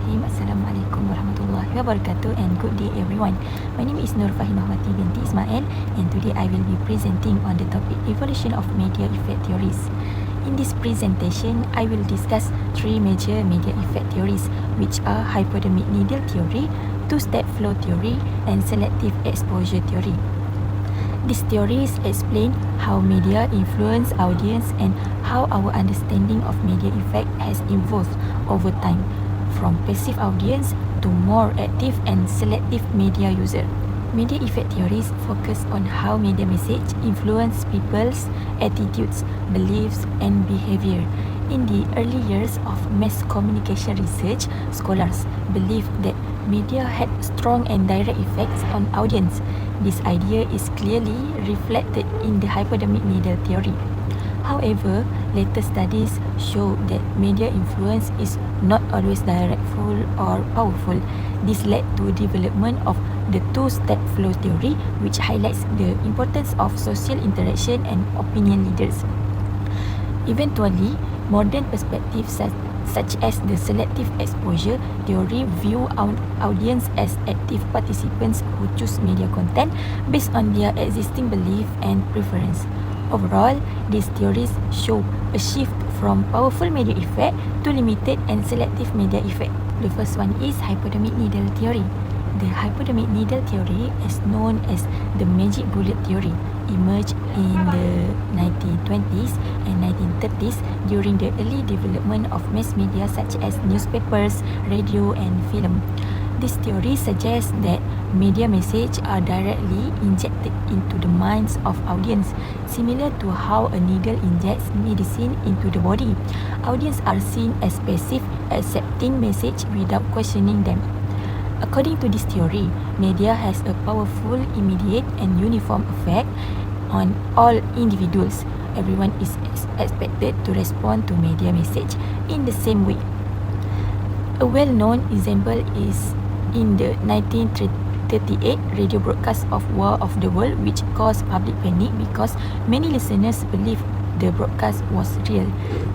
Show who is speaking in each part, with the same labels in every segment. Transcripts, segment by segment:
Speaker 1: Bismillahirrahmanirrahim. Assalamualaikum warahmatullahi wabarakatuh and good day everyone. My name is NURFAHIMAH binti Ismail and today I will be presenting on the topic evolution of media effect theories. In this presentation, I will discuss three major media effect theories which are hypodermic needle theory, two-step flow theory and selective exposure theory. These theories explain how media influence audience and how our understanding of media effect has evolved over time, from passive audience to more active and selective media user. Media effect theories focus on how media message influence people's attitudes, beliefs, and behavior. In the early years of mass communication research, scholars believed that media had strong and direct effects on audience. This idea is clearly reflected in the hypodermic needle theory. However, later studies show that media influence is not always directful or powerful. This led to development of the two-step flow theory, which highlights the importance of social interaction and opinion leaders. Eventually, modern perspectives such as the selective exposure theory view audience as active participants who choose media content based on their existing belief and preference. Overall, these theories show a shift from powerful media effect to limited and selective media effect. The first one is hypodermic needle theory. The hypodermic needle theory, as known as the magic bullet theory, emerged in the 1920s and 1930s during the early development of mass media such as newspapers, radio, and film. This theory suggests that media messages are directly injected into the minds of audience, similar to how a needle injects medicine into the body. Audience are seen as passive, accepting message without questioning them. According to this theory, media has a powerful, immediate, and uniform effect on all individuals. Everyone is expected to respond to media message in the same way. A well-known example is in the 1938 radio broadcast of War of the World, which caused public panic because many listeners believed the broadcast was real.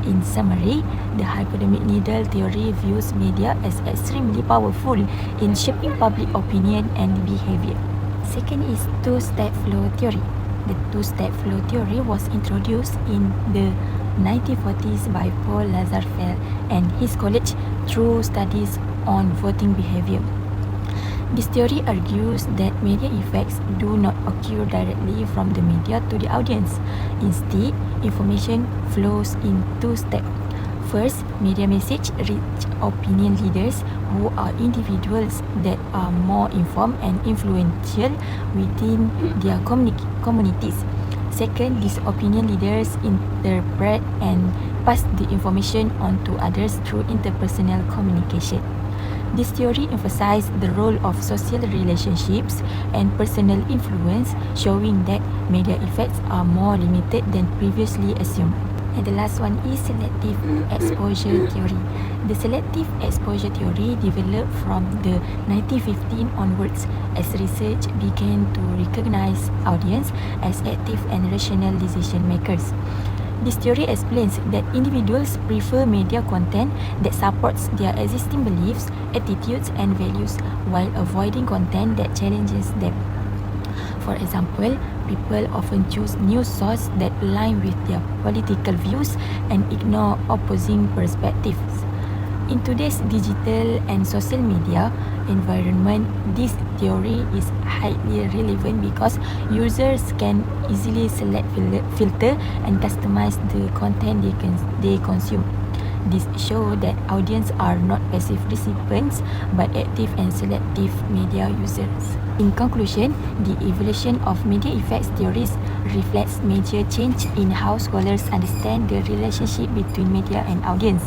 Speaker 1: In summary, the hypodermic needle theory views media as extremely powerful in shaping public opinion and behavior. Second is two-step flow theory. The two-step flow theory was introduced in the 1940s by Paul Lazarsfeld and his colleagues through studies on voting behavior. This theory argues that media effects do not occur directly from the media to the audience. Instead, information flows in two steps. First, media message reach opinion leaders who are individuals that are more informed and influential within their communities. Second, these opinion leaders interpret and pass the information on to others through interpersonal communication. This theory emphasizes the role of social relationships and personal influence, showing that media effects are more limited than previously assumed. And the last one is selective exposure theory. The selective exposure theory developed from the 1915 onwards as research began to recognize audience as active and rational decision makers. This theory explains that individuals prefer media content that supports their existing beliefs, attitudes, and values while avoiding content that challenges them. For example, people often choose news sources that align with their political views and ignore opposing perspectives. In today's digital and social media environment, this theory is highly relevant because users can easily select, filter, and customize the content they consume. This shows that audience are not passive recipients but active and selective media users. In conclusion, the evolution of media effects theories reflects major change in how scholars understand the relationship between media and audience.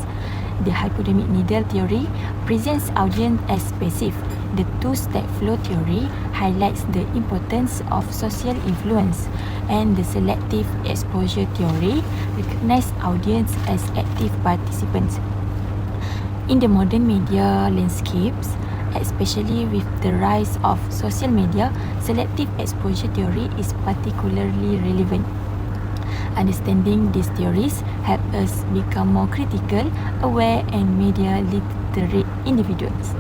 Speaker 1: The hypodermic needle theory presents audience as passive. The two-step flow theory highlights the importance of social influence, and the selective exposure theory recognizes audience as active participants. In the modern media landscapes, especially with the rise of social media, selective exposure theory is particularly relevant. Understanding these theories help us become more critical, aware and media literate individuals.